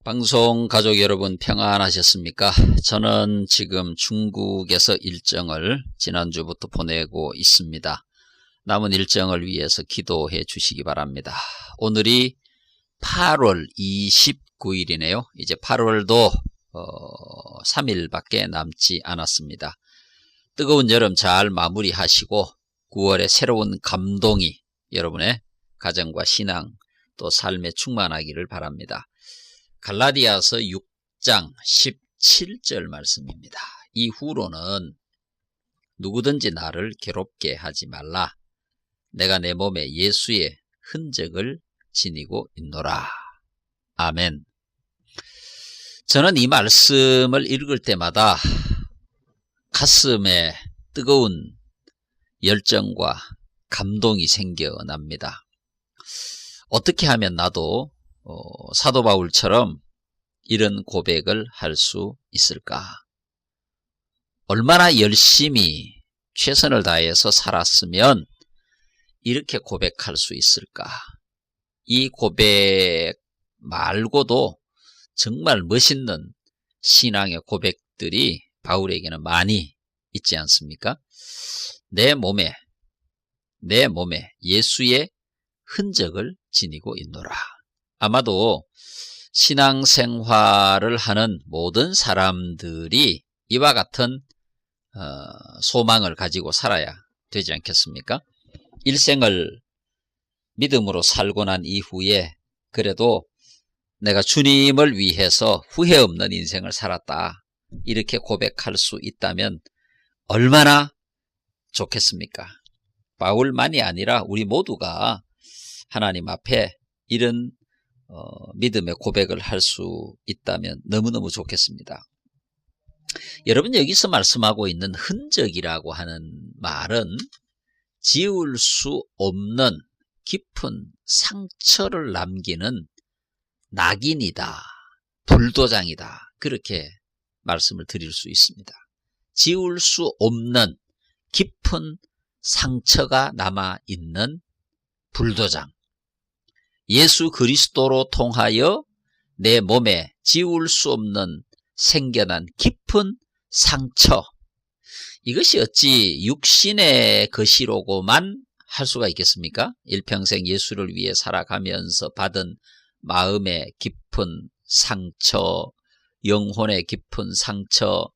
방송 가족 여러분 평안하셨습니까? 저는 지금 중국에서 일정을 지난주부터 보내고 있습니다. 남은 일정을 위해서 기도해 주시기 바랍니다. 오늘이 8월 29일이네요. 이제 8월도 3일밖에 남지 않았습니다. 뜨거운 여름 잘 마무리하시고 9월에 새로운 감동이 여러분의 가정과 신앙 또 삶에 충만하기를 바랍니다. 갈라디아서 6장 17절 말씀입니다. 이후로는 누구든지 나를 괴롭게 하지 말라. 내가 내 몸에 예수의 흔적을 지니고 있노라. 아멘. 저는 이 말씀을 읽을 때마다 가슴에 뜨거운 열정과 감동이 생겨납니다. 어떻게 하면 나도 사도 바울처럼 이런 고백을 할 수 있을까? 얼마나 열심히 최선을 다해서 살았으면 이렇게 고백할 수 있을까? 이 고백 말고도 정말 멋있는 신앙의 고백들이 바울에게는 많이 있지 않습니까? 내 몸에 예수의 흔적을 지니고 있노라. 아마도 신앙생활을 하는 모든 사람들이 이와 같은 소망을 가지고 살아야 되지 않겠습니까? 일생을 믿음으로 살고 난 이후에 그래도 내가 주님을 위해서 후회 없는 인생을 살았다. 이렇게 고백할 수 있다면 얼마나 좋겠습니까? 바울만이 아니라 우리 모두가 하나님 앞에 이런 믿음의 고백을 할 수 있다면 너무너무 좋겠습니다. 여러분, 여기서 말씀하고 있는 흔적이라고 하는 말은 지울 수 없는 깊은 상처를 남기는 낙인이다, 불도장이다, 그렇게 말씀을 드릴 수 있습니다. 지울 수 없는 깊은 상처가 남아있는 불도장. 예수 그리스도로 통하여 내 몸에 지울 수 없는 생겨난 깊은 상처. 이것이 어찌 육신의 것이로고만 할 수가 있겠습니까? 일평생 예수를 위해 살아가면서 받은 마음의 깊은 상처, 영혼의 깊은 상처,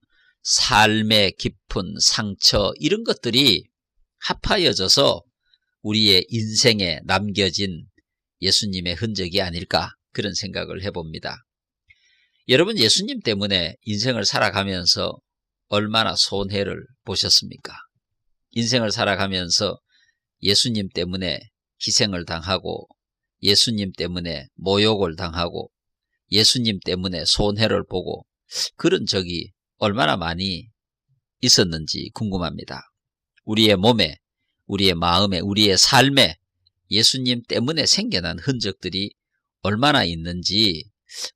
삶의 깊은 상처, 이런 것들이 합하여져서 우리의 인생에 남겨진 예수님의 흔적이 아닐까, 그런 생각을 해봅니다. 여러분, 예수님 때문에 인생을 살아가면서 얼마나 손해를 보셨습니까? 인생을 살아가면서 예수님 때문에 희생을 당하고, 예수님 때문에 모욕을 당하고, 예수님 때문에 손해를 보고, 그런 적이 얼마나 많이 있었는지 궁금합니다. 우리의 몸에, 우리의 마음에, 우리의 삶에 예수님 때문에 생겨난 흔적들이 얼마나 있는지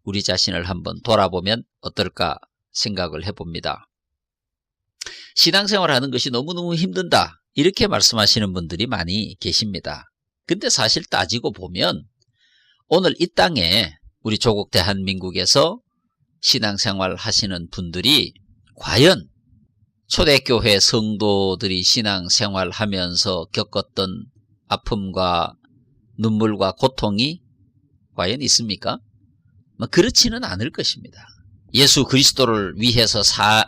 우리 자신을 한번 돌아보면 어떨까 생각을 해봅니다. 신앙생활 하는 것이 너무너무 힘든다, 이렇게 말씀하시는 분들이 많이 계십니다. 근데 사실 따지고 보면 오늘 이 땅에 우리 조국 대한민국에서 신앙생활 하시는 분들이 과연 초대교회 성도들이 신앙생활 하면서 겪었던 아픔과 눈물과 고통이 과연 있습니까? 그렇지는 않을 것입니다. 예수 그리스도를 위해서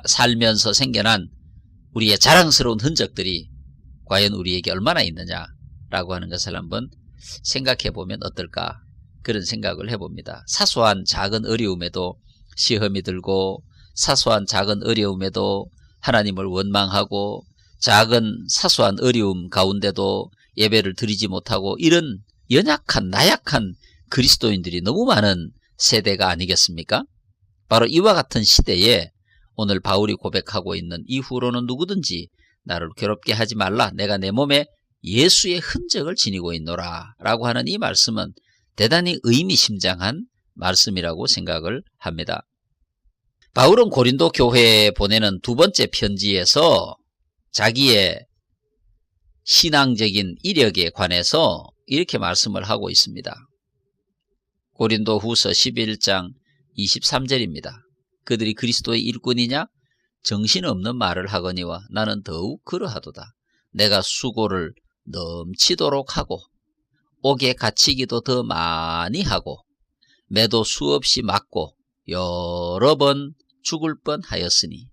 살면서 생겨난 우리의 자랑스러운 흔적들이 과연 우리에게 얼마나 있느냐라고 하는 것을 한번 생각해 보면 어떨까, 그런 생각을 해봅니다. 사소한 작은 어려움에도 시험이 들고, 사소한 작은 어려움에도 하나님을 원망하고, 작은 사소한 어려움 가운데도 예배를 드리지 못하고, 이런 연약한 나약한 그리스도인들이 너무 많은 세대가 아니겠습니까? 바로 이와 같은 시대에 오늘 바울이 고백하고 있는 이후로는 누구든지 나를 괴롭게 하지 말라. 내가 내 몸에 예수의 흔적을 지니고 있노라 라고 하는 이 말씀은 대단히 의미심장한 말씀이라고 생각을 합니다. 바울은 고린도 교회에 보내는 두 번째 편지에서 자기의 신앙적인 이력에 관해서 이렇게 말씀을 하고 있습니다. 고린도 후서 11장 23절입니다. 그들이 그리스도의 일꾼이냐? 정신없는 말을 하거니와 나는 더욱 그러하도다. 내가 수고를 넘치도록 하고 옥에 갇히기도 더 많이 하고 매도 수없이 맞고 여러 번 죽을 뻔하였으니.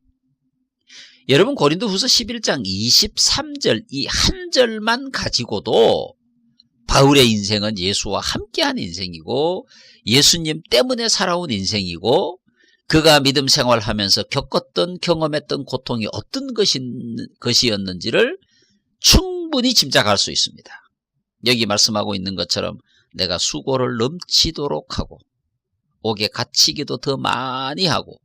여러분, 고린도후서 11장 23절 이 한 절만 가지고도 바울의 인생은 예수와 함께한 인생이고 예수님 때문에 살아온 인생이고 그가 믿음 생활하면서 겪었던 경험했던 고통이 어떤 것이었는지를 충분히 짐작할 수 있습니다. 여기 말씀하고 있는 것처럼 내가 수고를 넘치도록 하고 옥에 갇히기도 더 많이 하고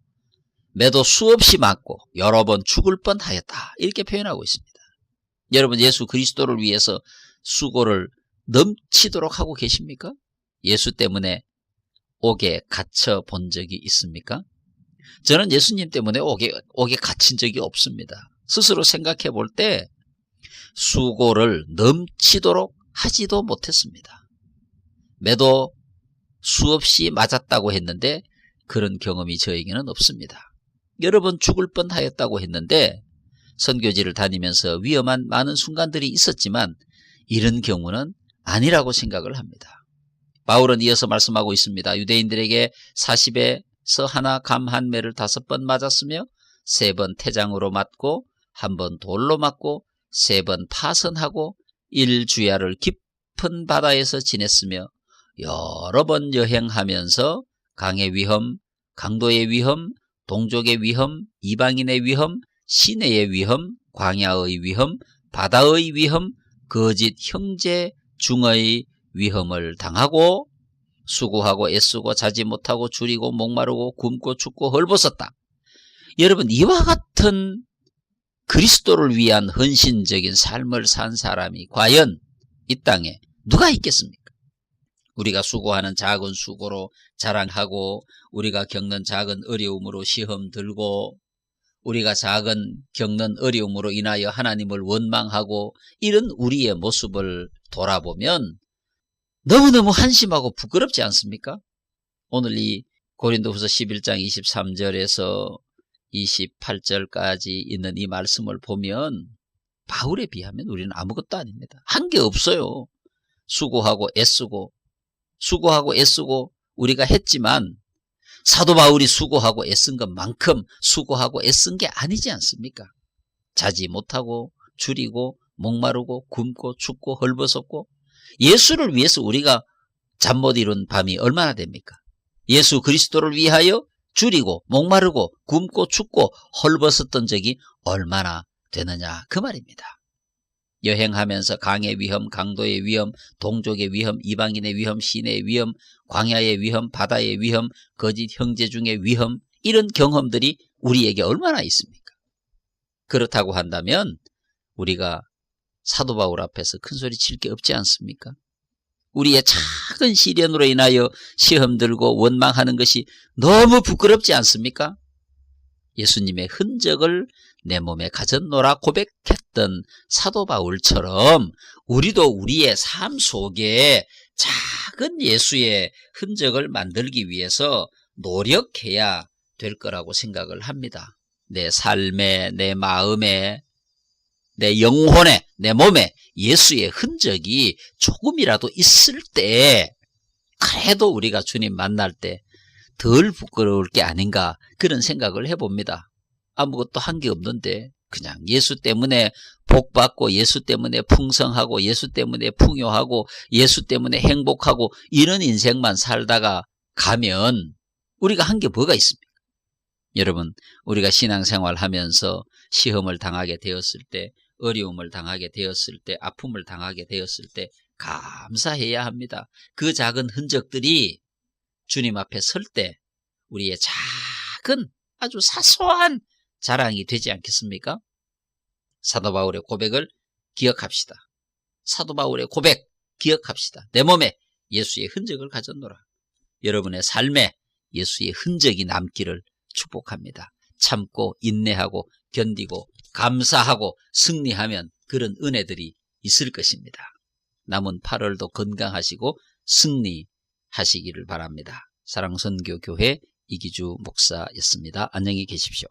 매도 수없이 맞고 여러 번 죽을 뻔하였다. 이렇게 표현하고 있습니다. 여러분, 예수 그리스도를 위해서 수고를 넘치도록 하고 계십니까? 예수 때문에 옥에 갇혀 본 적이 있습니까? 저는 예수님 때문에 옥에 갇힌 적이 없습니다. 스스로 생각해 볼 때 수고를 넘치도록 하지도 못했습니다. 매도 수없이 맞았다고 했는데 그런 경험이 저에게는 없습니다. 여러 번 죽을 뻔하였다고 했는데 선교지를 다니면서 위험한 많은 순간들이 있었지만 이런 경우는 아니라고 생각을 합니다. 바울은 이어서 말씀하고 있습니다. 유대인들에게 40에서 하나 감 한 매를 5번 맞았으며 3번 태장으로 맞고 1번 돌로 맞고 3번 파선하고 1주야를 깊은 바다에서 지냈으며 여러 번 여행하면서 강의 위험, 강도의 위험, 동족의 위험, 이방인의 위험, 시내의 위험, 광야의 위험, 바다의 위험, 거짓 형제 중의 위험을 당하고 수고하고 애쓰고 자지 못하고 줄이고 목마르고 굶고 춥고 헐벗었다. 여러분, 이와 같은 그리스도를 위한 헌신적인 삶을 산 사람이 과연 이 땅에 누가 있겠습니까? 우리가 수고하는 작은 수고로 자랑하고 우리가 겪는 작은 어려움으로 시험 들고 우리가 겪는 어려움으로 인하여 하나님을 원망하고 이런 우리의 모습을 돌아보면 너무너무 한심하고 부끄럽지 않습니까? 오늘 이 고린도후서 11장 23절에서 28절까지 있는 이 말씀을 보면 바울에 비하면 우리는 아무것도 아닙니다. 한 게 없어요. 수고하고 애쓰고 우리가 했지만 사도 바울이 수고하고 애쓴 것만큼 수고하고 애쓴 게 아니지 않습니까? 자지 못하고 줄이고 목마르고 굶고 춥고 헐벗었고 예수를 위해서 우리가 잠 못 이룬 밤이 얼마나 됩니까? 예수 그리스도를 위하여 줄이고 목마르고 굶고 춥고 헐벗었던 적이 얼마나 되느냐 그 말입니다. 여행하면서 강의 위험, 강도의 위험, 동족의 위험, 이방인의 위험, 시내의 위험, 광야의 위험, 바다의 위험, 거짓 형제 중의 위험 이런 경험들이 우리에게 얼마나 있습니까? 그렇다고 한다면 우리가 사도 바울 앞에서 큰소리 칠 게 없지 않습니까? 우리의 작은 시련으로 인하여 시험 들고 원망하는 것이 너무 부끄럽지 않습니까? 예수님의 흔적을 내 몸에 가졌노라 고백했던 사도 바울처럼 우리도 우리의 삶 속에 작은 예수의 흔적을 만들기 위해서 노력해야 될 거라고 생각을 합니다. 내 삶에, 내 마음에, 내 영혼에, 내 몸에 예수의 흔적이 조금이라도 있을 때 그래도 우리가 주님 만날 때 덜 부끄러울 게 아닌가 그런 생각을 해봅니다. 아무것도 한 게 없는데 그냥 예수 때문에 복받고 예수 때문에 풍성하고 예수 때문에 풍요하고 예수 때문에 행복하고 이런 인생만 살다가 가면 우리가 한 게 뭐가 있습니까? 여러분, 우리가 신앙생활 하면서 시험을 당하게 되었을 때 어려움을 당하게 되었을 때 아픔을 당하게 되었을 때 감사해야 합니다. 그 작은 흔적들이 주님 앞에 설 때 우리의 작은 아주 사소한 자랑이 되지 않겠습니까? 사도 바울의 고백을 기억합시다. 사도 바울의 고백 기억합시다. 내 몸에 예수의 흔적을 가졌노라. 여러분의 삶에 예수의 흔적이 남기를 축복합니다. 참고 인내하고 견디고 감사하고 승리하면 그런 은혜들이 있을 것입니다. 남은 8월도 건강하시고 승리하시기를 바랍니다. 사랑선교교회 이기주 목사였습니다. 안녕히 계십시오.